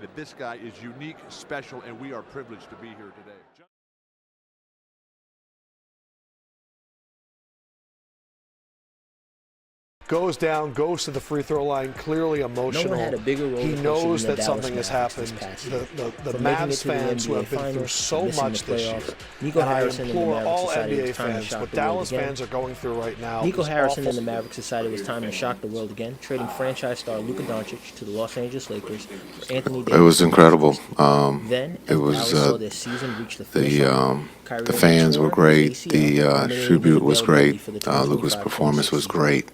That this guy is unique, special, and we are privileged to be here today. Goes down, goes to the free throw line, clearly emotional. No one had a bigger role he to knows play that something has happened. The Mavs fans who have been through so much this year. Nico and Harrison I implore and the all Mavericks NBA decided it was time to fans, shock what the Dallas world fans are going through right now. Nico Harrison awful. and the Mavericks decided it was time to shock the world again, trading franchise star Luka Doncic to the Los Angeles Lakers for Anthony Davis. It was incredible. Then, It was Dallas saw their season reach the finish line. the fans were great. The tribute was great. Luka's performance was great.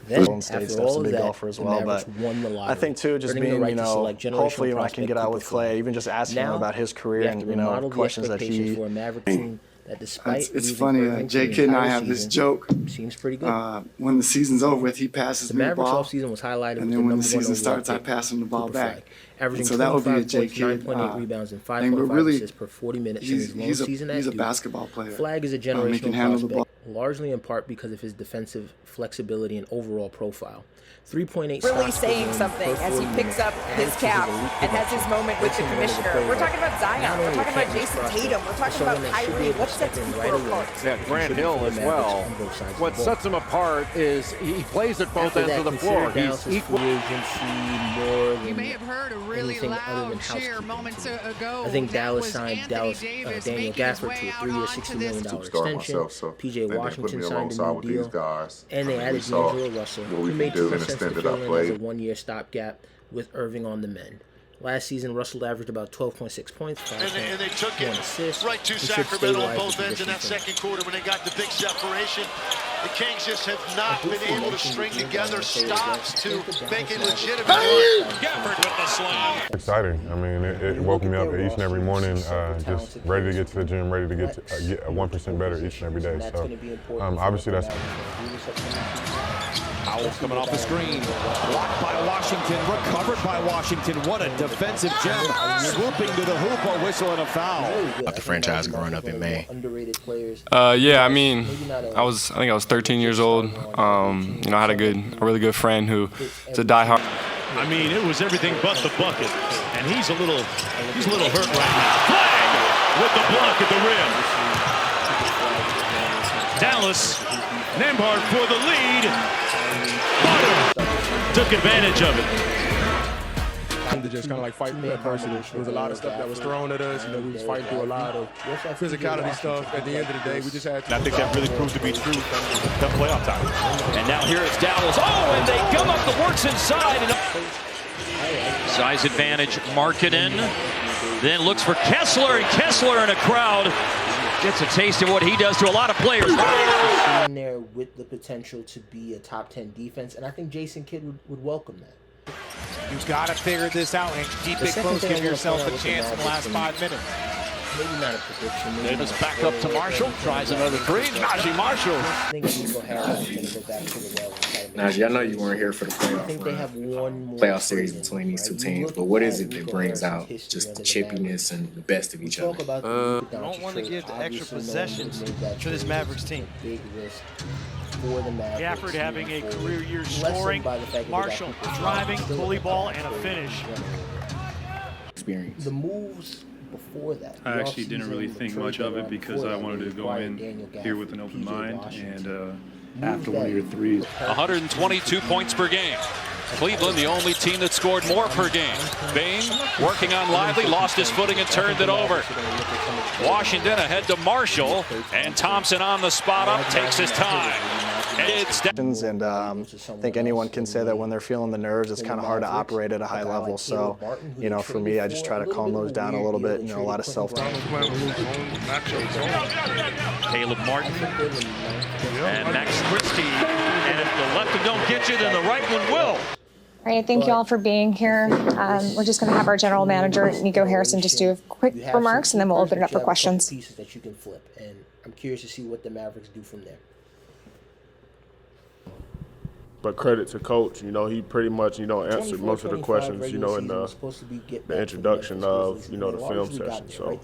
Then, State's after all a of big that, golfer as the well, Mavericks but won the lottery, I think too, just earning the being, right to select generational hopefully when I can prospect get out Cooper with Clay, Flag. even just asking him Now, about his career you and have to remodel the questions that expectations he. for a Maverick team that despite It's losing funny, Irving Jay for Kidd and I entire have this season, joke. seems pretty good. When the season's over with, he passes The me the Mavericks ball, offseason was highlighted with and the then when number the one season overall starts, I pick, pass him the ball Cooper back. Flag, averaging So that would be a 25 Jay points, Kidd 9.8 rebounds, and thing, but 5.5 really, assists per 40 minutes in his lone season at he's a Duke. basketball player. Flag is a He can generational handle the ball. prospect, largely in part because of his defensive flexibility and overall profile. 3.8 really stocks saying per something game per as he 40 picks up minutes. his cap and has his moment with the commissioner. We're talking about Zion. We're talking about Jason Tatum. We're talking about Kyrie. What sets people apart? Yeah, Grant Hill as well. What sets him apart is he plays at both ends of the floor. He's equal. You may have heard a really loud cheer moments ago. I think Dallas That was signed Anthony Davis Daniel making his Gafford way to a out 3-year, onto $60 this million extension. P.J. Washington signed a new deal. And they added D'Angelo Russell, who made too much sense to fill in as a one-year stopgap with Irving on the mend. Last season, Russell averaged about 12.6 points, 5.1 assists. Right to Sacramento on both ends in that second quarter when they got the big separation. The Kings just have not been able to string together stops to make a legitimate run. Gafford with the slam. Exciting. I mean, it woke me up each and every morning, just ready to get to the gym, ready to get 1% better each and every day. So obviously that's. Powell coming off the screen, blocked by Washington, recovered by Washington. What a defensive gem, swooping to the hoop, a whistle and a foul. Off the franchise growing up in Maine. Yeah, I mean, I think I was 13 years old. I had a really good friend who is a diehard. I mean, it was everything but the bucket, and he's a little hurt right now. Flag with the block at the rim. Dallas, Nembhard for the lead. Took advantage of it. To just kind of like fight adversity. There was a lot of stuff that was thrown at us. We was fighting through a lot of physicality stuff. At the end of the day, we just had to. And I think that really proved to be true come playoff time. And now here it's Dallas. Oh, and they come up the works inside. Size advantage, Markkanen. Then looks for Kessler, and Kessler in a crowd gets a taste of what he does to a lot of players. In there with the potential to be a top 10 defense, and I think Jason Kidd would welcome that. You've got to figure this out and keep it close. Give yourself a chance in the last 5 minutes. Maybe not a prediction. Davis back up to Marshall, tries another three. Najee Marshall. Najee, I know you weren't here for the playoff series between these two teams, but what is it that brings out just the chippiness and the best of each other? You don't want to give the extra possessions to this Mavericks team. Gafford having a career year scoring, Marshall driving, bully ball, and a finish. Experience. The moves before that. I actually didn't really think much of it because I wanted to go in here with an open mind and after one of your threes. 122 points per game. Cleveland, the only team that scored more per game. Bain working on Lively, lost his footing and turned it over. Washington ahead to Marshall, and Thompson on the spot up, takes his time. And I think anyone can say that when they're feeling the nerves, it's kind of hard to operate at a high level. So, for me, I just try to calm those down a little bit. A lot of self-talk. Caleb Martin and Max Christie. And if the left one don't get you, then the right one will. All right, thank you all for being here. We're just going to have our general manager, Nico Harrison, just do quick remarks, and then we'll open it up for questions. Pieces that you can flip, and I'm curious to see what the Mavericks do from there. But credit to Coach, he pretty much, answered most of the questions, in the introduction of, the film session. So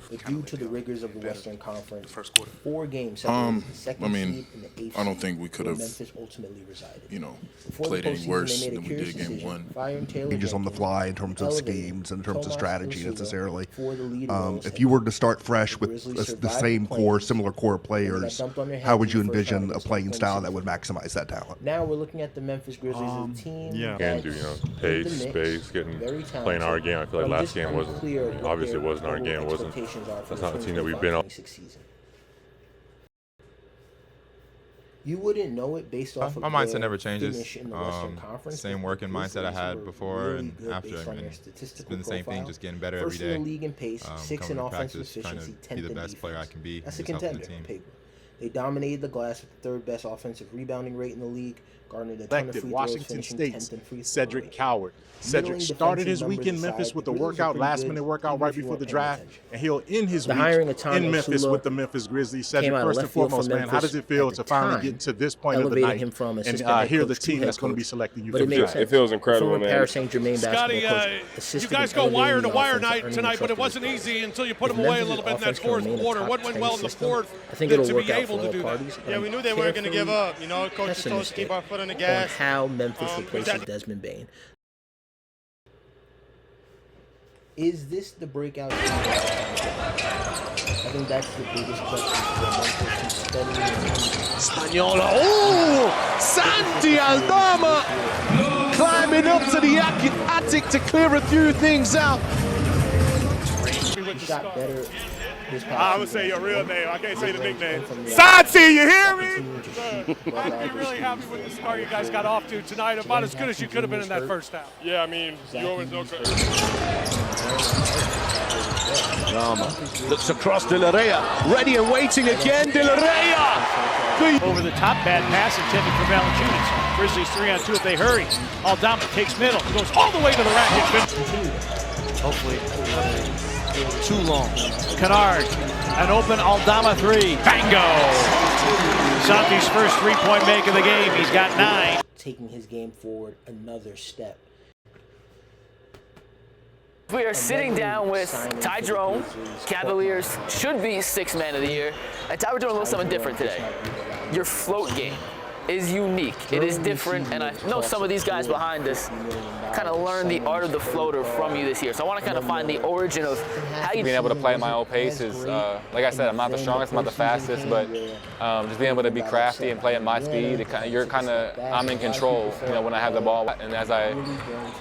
But due to the rigors of the Western Conference, first quarter. 4 games separated the second seed and the 8th I don't seed think we could where have, Memphis ultimately resided. played any worse than we did game 1. Changes on the fly in terms of schemes, in terms of strategy necessarily. If you were to start fresh with the same core, similar core players, how would you envision a playing style that would maximize that talent? Now we're looking at the Memphis Grizzlies as a team. And do pace, space, playing our game. I feel like last game wasn't. Obviously, it wasn't our game. It wasn't. That's not the team that we've been on. You wouldn't know it based off of my mindset never changes. In the Western Conference, same working mindset I had before and after. I mean, it's been the same thing, just getting better every day. First in the league in pace, 6th in offensive efficiency, 10th in be the best defense. player I can be. That's a contender on paper. They dominated the glass with the 3rd best offensive rebounding rate in the league, garnered a ton of free throws, Washington finishing State's 10th in free throw Cedric rate. Coward. Cedric started his week in Memphis with a workout, last-minute workout right before the draft, and he'll end his week in Memphis with the Memphis Grizzlies. Cedric, first and foremost, man, how does it feel to finally get to this point of the night and hear the team that's going to be selecting you for the draft? It feels incredible, man. Scotty, you guys go wire to wire night tonight, but it wasn't easy until you put them away a little bit in that 4th quarter. What went well in the 4th to be able to do that? Yeah, we knew they weren't going to give up. Coach told us to keep our foot on the gas. How Memphis replaces Desmond Bane. Is this the breakout team? I think that's the biggest question. Spagnola. Oh! Santi Aldama climbing up to the attic to clear a few things out. He shot better. I would say your real name. I can't say the nickname. Santi, you hear me? I'm really happy with the start you guys got off to tonight. About as good as you could have been in that first half. Yeah, I mean, you always know. Rama looks across De La Rhea. Ready and waiting again. De La Rhea. Over the top, bad pass intended for Valanciunas. Grizzlies 3-on-2 if they hurry. Aldama takes middle. Goes all the way to the rack. Hopefully. Too long. Kennard, an open Aldama 3. Bango! Santi's first 3-point make of the game. He's got 9. Taking his game forward another step. We are sitting down with Ty Jerome. Cavaliers should be 6th man of the year. And Ty, we're doing a little something different today. Your float game is unique. It is different, and I know some of these guys behind us kind of learned the art of the floater from you this year. So I want to kind of find the origin of how you... Being able to play at my own pace is, like I said, I'm not the strongest, I'm not the fastest, but just being able to be crafty and play at my speed, I'm in control, when I have the ball. And as I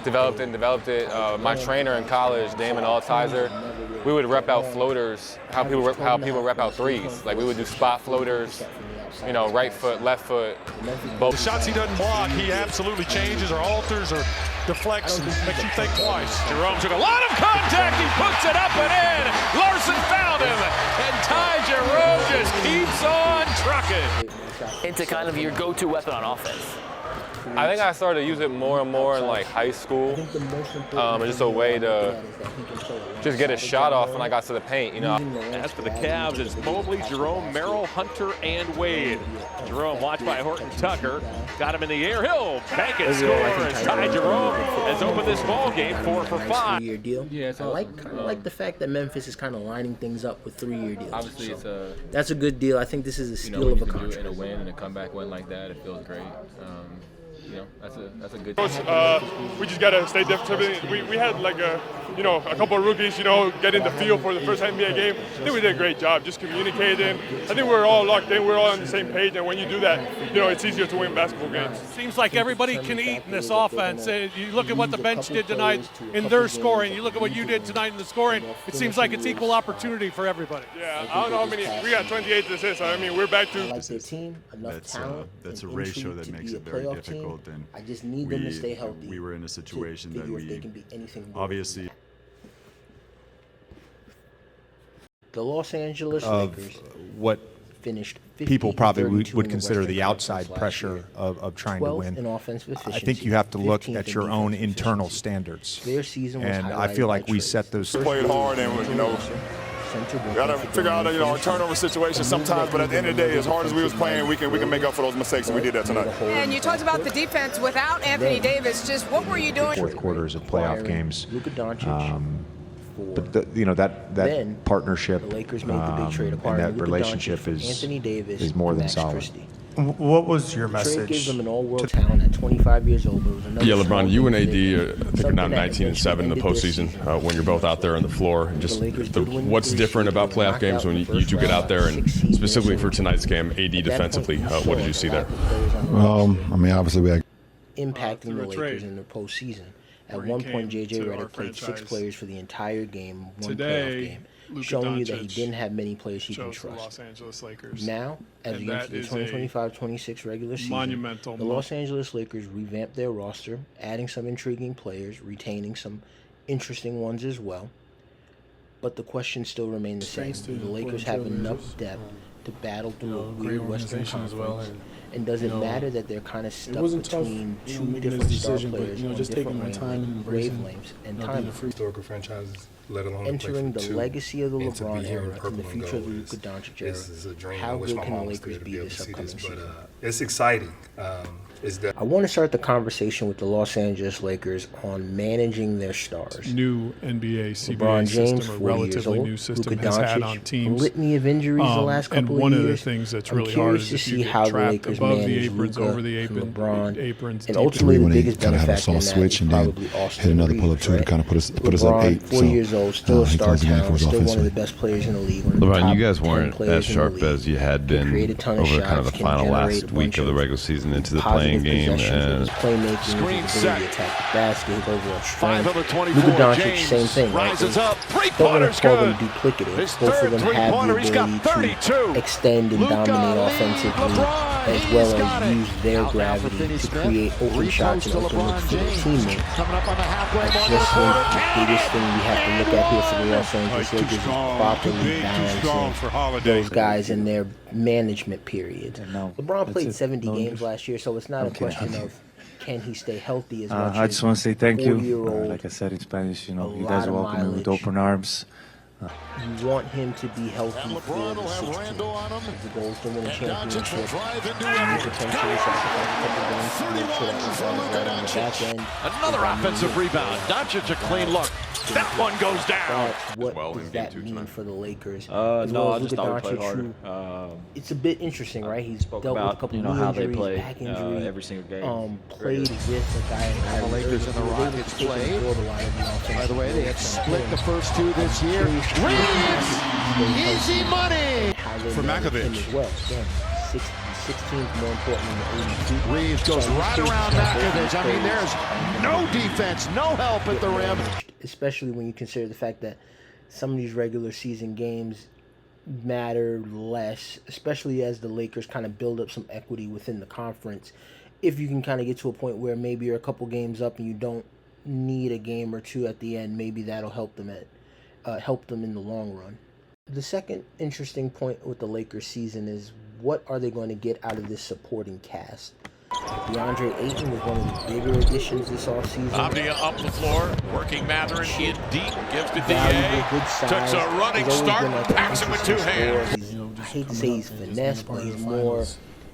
developed it, my trainer in college, Damon Altizer, we would rep out floaters, how people rep out threes. Like we would do spot floaters, right foot, left foot, both. The shots he doesn't block, he absolutely changes or alters or deflects and makes you think twice. Jerome took a lot of contact. He puts it up and in. Larson found him. And Ty Jerome just keeps on trucking. Into kind of your go-to weapon on offense. I think I started to use it more and more in like high school. Just a way to just get a shot off when I got to the paint, As for the Cavs, it's Mobley, Jerome, Merrill, Hunter, and Wade. Jerome watched by Horton Tucker. Got him in the air. He'll bank it, score. As Ty Jerome has opened this ball game 4 for 5. 3-year deal. Yeah, I like the fact that Memphis is kind of lining things up with 3-year deals. Obviously, that's a good deal. I think this is a steal of a contract. And a win and a comeback win like that, it feels great. That's a good. Coach, we just gotta stay different. We had like a couple of rookies, getting the feel for the first NBA game. I think we did a great job just communicating. I think we're all locked in. We're all on the same page, and when you do that, it's easier to win basketball games. Seems like everybody can eat in this offense. You look at what the bench did tonight in their scoring. You look at what you did tonight in the scoring. It seems like it's equal opportunity for everybody. Yeah, I don't know how many. We got 28 assists. I mean, we're back to. Like their team, enough talent. That's a ratio that makes it very difficult. And I just need them to stay healthy. We were in a situation that we obviously. The Los Angeles Lakers what finished people probably would consider the outside pressure of trying to win. I think you have to look at your own internal standards. Their season was and I feel like we set those. Played hard and we got to figure out a turnover situation sometimes, but at the end of the day, as hard as we was playing, we can make up for those mistakes, and we did that tonight. And you talked about the defense without Anthony Davis. Just what were you doing? Fourth quarters of playoff games. Luka Doncic. but that partnership the Lakers made the big trade, and acquiring that Luka relationship Doncic, Anthony Davis, is more than Max solid. Christie. What was your The message? trade gives them an all-world talent at 25 years old. But it was another Yeah, small LeBron, you and thing AD for I think are now 19-7 in the postseason when you're both out there on the floor. Just what's different about playoff games when you two get out there, and specifically for tonight's game, AD defensively, what did you see there? I mean, obviously we had impacting the Lakers in the postseason. At one point, J.J. Redick played 6 players for the entire game, one playoff game, showing you that he didn't have many players he can trust. Los Angeles Lakers. Now, as we enter the 2025-26 regular season, the Los Angeles Lakers revamped their roster, adding some intriguing players, retaining some interesting ones as well. But the questions still remain the same. The Lakers have enough depth to battle through a weird Western Conference. And does it matter that they're kind of stuck between two different star players on different wavelengths and time? historical franchises, let alone Entering the legacy of the LeBron era and the future of the Luka Doncic era, how good can the Lakers be this upcoming season? It's exciting. I want to start the conversation with the Los Angeles Lakers on managing their stars. New NBA CBA LeBron James, system, a 40 years relatively old, new system, Luka has had Doncic, on teams. litany of injuries the last couple and one of of the years. things that's I'm really hard curious is to if you see get how the trapped Lakers above the manage aprons, Luka over the apron, and LeBron, aprons, and deep ultimately the when they biggest kind of had a benefactor in soft that switch is and then probably Austin hit another Reeves, pull-up two to right? kind of put us LeBron, up 8. 40 years old, still a he star closed the game for talent, us still one of the offensively. best players in the league. One of the LeBron, top you guys 10 weren't players as in the sharp league. as you had They been create a ton over of kind of shots, the can final generate last a week bunch of the regular season into the positive playing game. possessions with And his playmaking, Screen his set. ability to attack the basket, his overall 5 strength. of the 24. Luka Doncic, James same thing. rises right? up. Don't want Three-pointer's to call them good. duplicative. His Both of third them have the three-pointer. He's got ability 32. to extend and dominate offensively, as well as use their gravity to create open shots and open looks for their teammates. Coming up on the halfway I mark just of the think quarter. the biggest thing we have to look at here for the Los Angeles Lakers is properly balancing those guys in their management period. LeBron played 70 games last year, so it's not a question of can he stay healthy as much I just want to say thank you. 40-year-old, Like I said in Spanish, you a guys lot of welcome me with mileage. open arms. You want him to be healthy for the 16th. The goal is to win a championship. You potentially sacrifice a couple games to make sure that LeBron is right on the back end. Another offensive rebound. Doncic a clean look. That one goes down. But what does that mean for the Lakers? No, as well I as just Luka thought we played Doncic, harder. it's a bit interesting, right? He's dealt with a couple knee how they injuries, play back injury, every single game. played with a guy in The Lakers and the Rockets played. By the way, they have split the first two this year. Reeves! Easy money! For Makovich. As well. Again, 16th more important than the 82. Reeves goes right around Makovich. I mean, there's no defense, no help at the rim. Especially when you consider the fact that some of these regular season games matter less, especially as the Lakers kind of build up some equity within the conference. If you can kind of get to a point where maybe you're a couple games up and you don't need a game or two at the end, maybe that'll help them in the long run. The second interesting point with the Lakers season is what are they going to get out of this supporting cast? DeAndre Ayton was one of the bigger additions this offseason. Avdia up the floor, working Mathurin in deep, gives to Valuable, DA. good size. Takes a running He's always start, been, like, an packs him with 2 hands. I hate to say he's finesse, but he's more.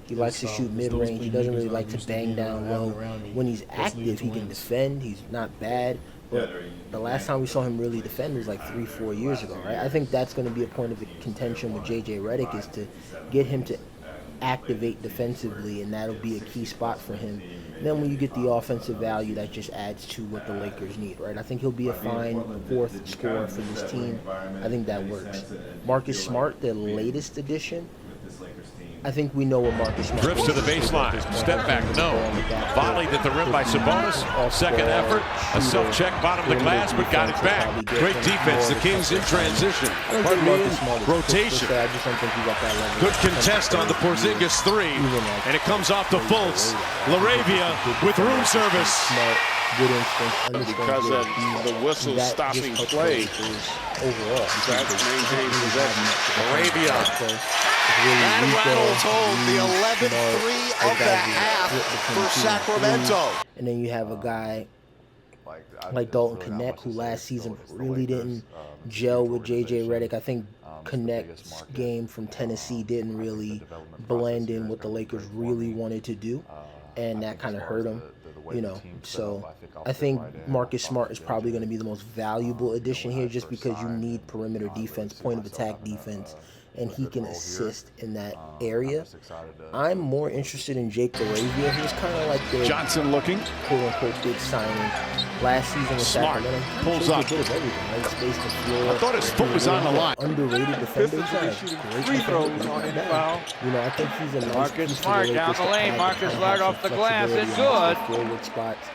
He likes to shoot mid-range. He doesn't really like to bang down low. When he's active, he can defend. He's not bad. But the last time we saw him really defend was like 3-4 years ago, right? I think that's going to be a point of contention with J.J. Redick, is to get him to activate defensively, and that'll be a key spot for him. And then when you get the offensive value, that just adds to what the Lakers need, right? I think he'll be a fine fourth scorer for this team. I think that works. Marcus Smart, the latest addition. I think we know what Marcus Smart Drifts to the baseline. Step back, no. Volleyed at the rim by Sabonis. Second effort. A self-check, bottom of the glass, but got it back. Great defense. The Kings in transition. Rotation. Good contest on the Porzingis 3. And it comes off to Fultz. LaRavia with room service. Because of the whistle stopping play overall. That maintains possession. LaRavia. And Reynolds hold the 11-3 of the half for Sacramento. And then you have a guy like Dalton Knecht, who last season really didn't gel with J.J. Redick. I think Knecht's game from Tennessee didn't really blend in what the Lakers really wanted to do, and that kind of hurt him. You know, so I think Marcus Smart is probably going to be the most valuable addition here, just because you need perimeter defense, point of attack defense, and he can assist in that area. I'm more interested in Jake LaRavia. He was kind of like the Johnson looking, quote-unquote big signing last season with Smart Sacramento. pulls up. I thought his foot was on the line. Underrated defender. Free throws on him. Foul. You know, I think he's a nice Marcus Smart down the lane. Marcus Smart off the glass. It's good. Forward spots.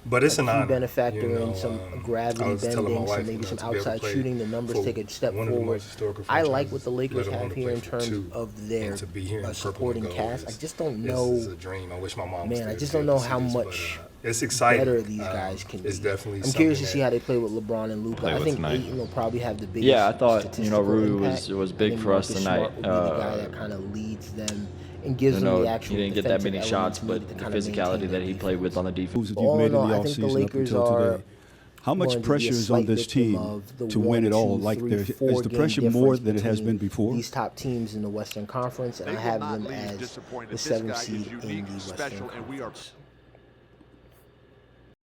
But it's an honor. Benefactor in some gravity bending, some maybe some outside shooting. The numbers take a step forward. I like what the Lakers have here in terms of their supporting cast. I just don't know. This is a dream. I wish my mom was I just don't know how much it's exciting. Better these guys can be. It's definitely. I'm curious to see how they play with LeBron and Luka. I think Ayton will probably have the biggest. Yeah, I thought Rui was big for us tonight. The guy that kind of leads them. And gives them the actual he didn't get that many shots, but the physicality that he played with on the defense. All in all, I think the Lakers are. How much pressure is on this team to win it all? Like, is the pressure more than it has been before? These top teams in the Western Conference, and I have them as the 7th seed in the Western Conference.